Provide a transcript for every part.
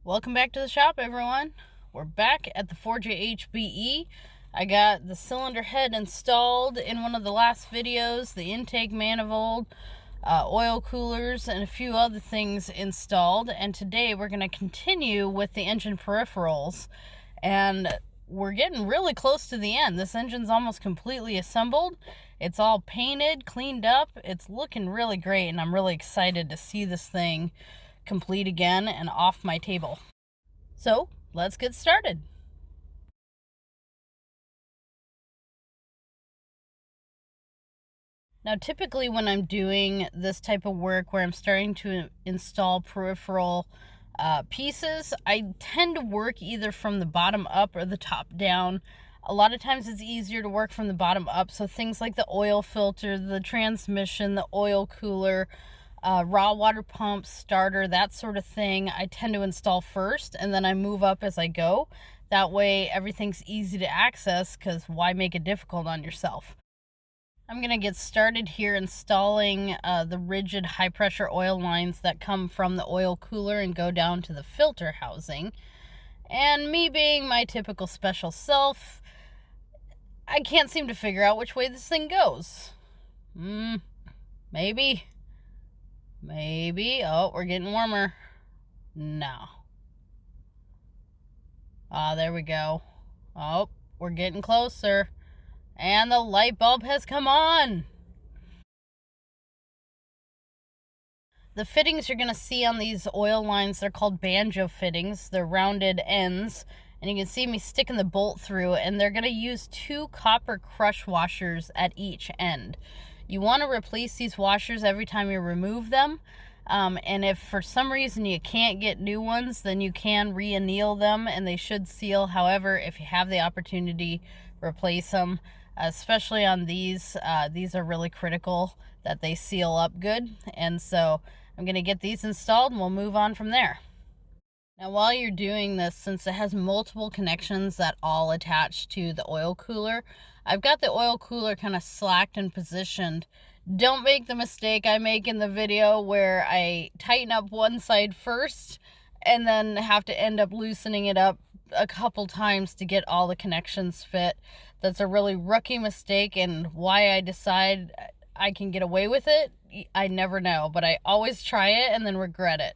Welcome back to the shop, everyone. We're back at the 4JHBE. I got the cylinder head installed in one of the last videos, the intake manifold, oil coolers, and a few other things installed. And today we're going to continue with the engine peripherals. And we're getting really close to the end. This engine's almost completely assembled. It's all painted, cleaned up. It's looking really great, and I'm really excited to see this thing complete again and off my table. So let's get started. Now, typically when I'm doing this type of work where I'm starting to install peripheral pieces, I tend to work either from the bottom up or the top down. A lot of times it's easier to work from the bottom up, so things like the oil filter, the transmission, the oil cooler, raw water pump, starter, that sort of thing, I tend to install first, and then I move up as I go. That way everything's easy to access, because why make it difficult on yourself? I'm going to get started here installing the rigid high pressure oil lines that come from the oil cooler and go down to the filter housing. And me being my typical special self, I can't seem to figure out which way this thing goes. Maybe. Oh, we're getting warmer. No. There we go. Oh, we're getting closer. And the light bulb has come on. The fittings you're going to see on these oil lines, they're called banjo fittings. They're rounded ends. And you can see me sticking the bolt through. And they're going to use 2 copper crush washers at each end. You want to replace these washers every time you remove them. And if for some reason you can't get new ones, then you can re-anneal them and they should seal. However, if you have the opportunity, replace them. Especially on these are really critical that they seal up good. And so I'm going to get these installed and we'll move on from there. Now, while you're doing this, since it has multiple connections that all attach to the oil cooler, I've got the oil cooler kind of slacked and positioned. Don't make the mistake I make in the video where I tighten up one side first and then have to end up loosening it up a couple times to get all the connections fit. That's a really rookie mistake, and why I decide I can get away with it, I never know, but I always try it and then regret it.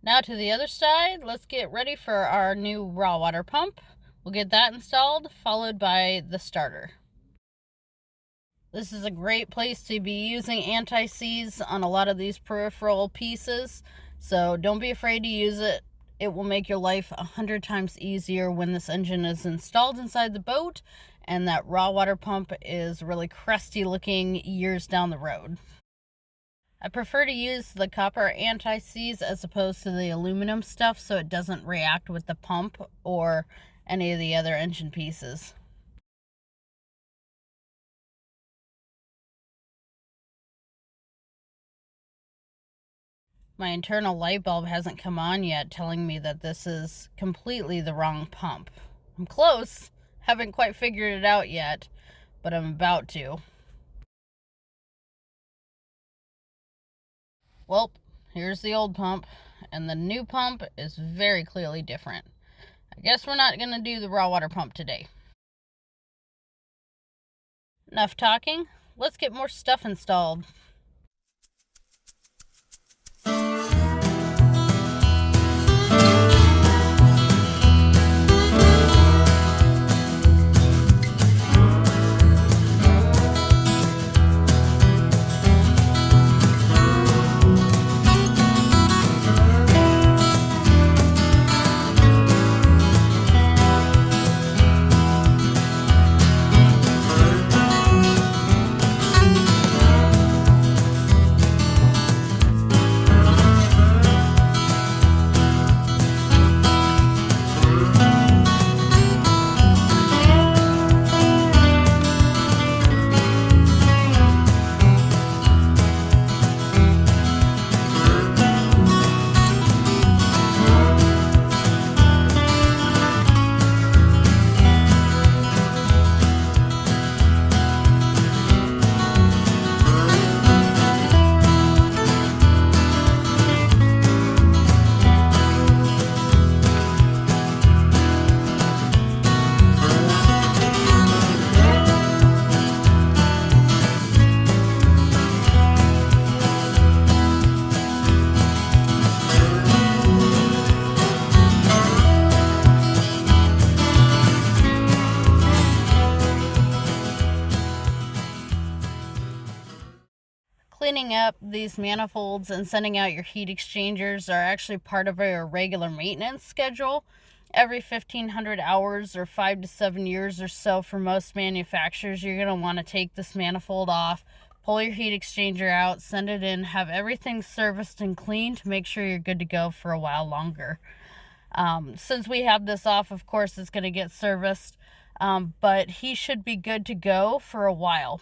Now to the other side, let's get ready for our new raw water pump. We'll get that installed, followed by the starter. This is a great place to be using anti-seize on a lot of these peripheral pieces, so don't be afraid to use it. It will make your life 100 times easier when this engine is installed inside the boat and that raw water pump is really crusty looking years down the road. I prefer to use the copper anti-seize as opposed to the aluminum stuff so it doesn't react with the pump or any of the other engine pieces. My internal light bulb hasn't come on yet, telling me that this is completely the wrong pump. I'm close. Haven't quite figured it out yet, but I'm about to. Well, here's the old pump, and the new pump is very clearly different. I guess we're not going to do the raw water pump today. Enough talking. Let's get more stuff installed. cleaning up these manifolds and sending out your heat exchangers are actually part of a regular maintenance schedule. Every 1,500 hours or 5 to 7 years or so for most manufacturers, you're going to want to take this manifold off, pull your heat exchanger out, send it in, have everything serviced and cleaned to make sure you're good to go for a while longer. Since we have this off, of course, it's going to get serviced, but he should be good to go for a while.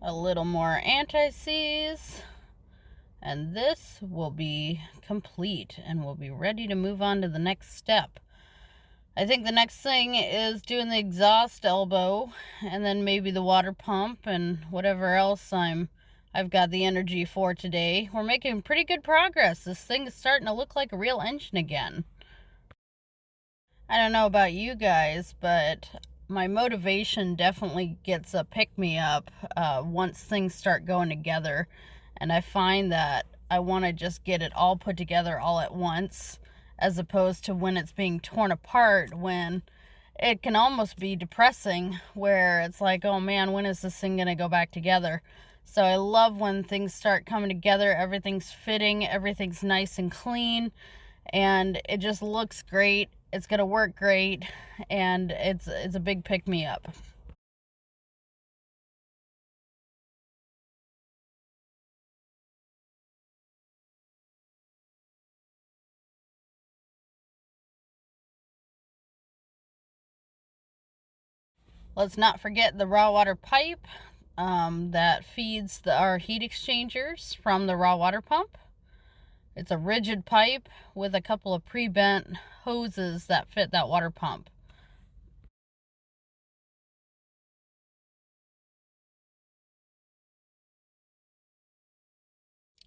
A little more anti-seize, and this will be complete and we'll be ready to move on to the next step. I think the next thing is doing the exhaust elbow and then maybe the water pump and whatever else I've got the energy for today. We're making pretty good progress. This thing is starting to look like a real engine again. I don't know about you guys, but my motivation definitely gets a pick-me-up once things start going together. And I find that I want to just get it all put together all at once, as opposed to when it's being torn apart, when it can almost be depressing, where it's like, oh man, when is this thing going to go back together? So I love when things start coming together, everything's fitting, everything's nice and clean, and it just looks great. It's going to work great, and it's a big pick-me-up. Let's not forget the raw water pipe that feeds our heat exchangers from the raw water pump. It's a rigid pipe with a couple of pre-bent hoses that fit that water pump.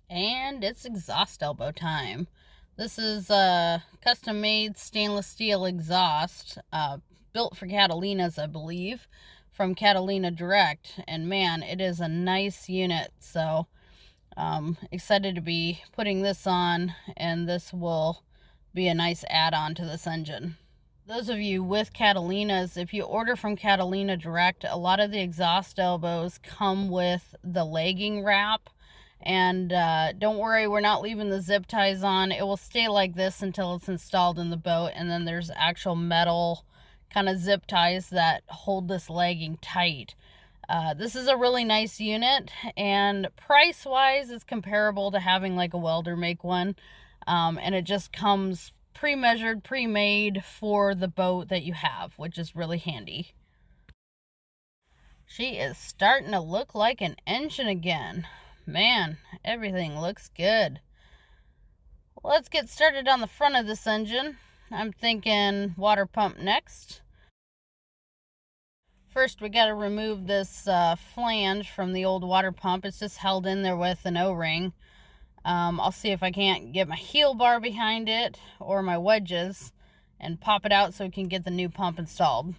And it's exhaust elbow time. This is a custom-made stainless steel exhaust, built for Catalinas, I believe, from Catalina Direct. And man, it is a nice unit. So excited to be putting this on, and this will be a nice add-on to this engine. Those of you with Catalinas, if you order from Catalina Direct, a lot of the exhaust elbows come with the legging wrap. And don't worry, we're not leaving the zip ties on. It will stay like this until it's installed in the boat, and then there's actual metal kind of zip ties that hold this legging tight. This is a really nice unit, and price-wise, it's comparable to having like a welder make one. And it just comes pre-measured, pre-made for the boat that you have, which is really handy. She is starting to look like an engine again. Man, everything looks good. Let's get started on the front of this engine. I'm thinking water pump next. First, we got to remove this flange from the old water pump. It's just held in there with an O-ring. I'll see if I can't get my heel bar behind it or my wedges and pop it out so we can get the new pump installed.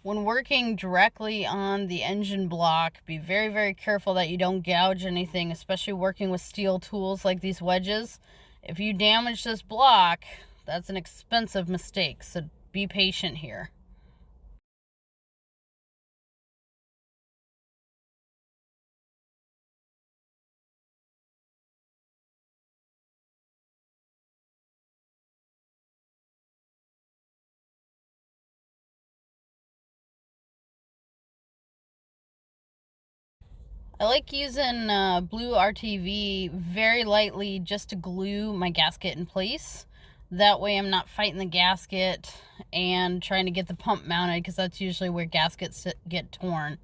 When working directly on the engine block, be very, very careful that you don't gouge anything, especially working with steel tools like these wedges. If you damage this block, that's an expensive mistake, so be patient here. I like using blue RTV very lightly just to glue my gasket in place. That way I'm not fighting the gasket and trying to get the pump mounted, because that's usually where gaskets get torn.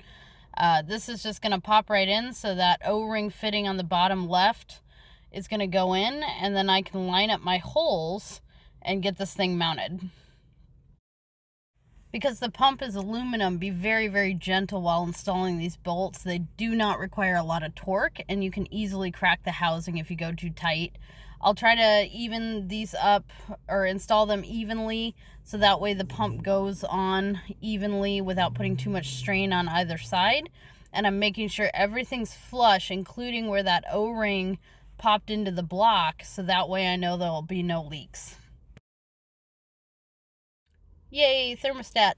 This is just going to pop right in, so that O-ring fitting on the bottom left is going to go in, and then I can line up my holes and get this thing mounted. Because the pump is aluminum, be very, very gentle while installing these bolts. They do not require a lot of torque, and you can easily crack the housing if you go too tight. I'll try to even these up or install them evenly, so that way the pump goes on evenly without putting too much strain on either side. And I'm making sure everything's flush, including where that O-ring popped into the block, so that way I know there'll be no leaks. Yay, thermostat.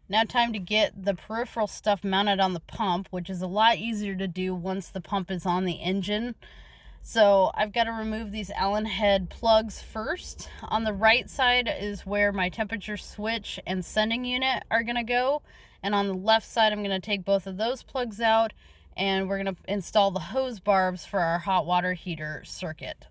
Now time to get the peripheral stuff mounted on the pump, which is a lot easier to do once the pump is on the engine. So I've got to remove these Allen head plugs first. On the right side is where my temperature switch and sending unit are going to go. And on the left side, I'm going to take both of those plugs out, and we're going to install the hose barbs for our hot water heater circuit.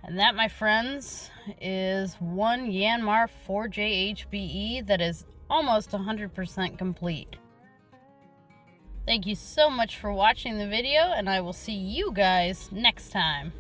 And that, my friends, is one Yanmar 4J HBE that is almost 100% complete. Thank you so much for watching the video, and I will see you guys next time.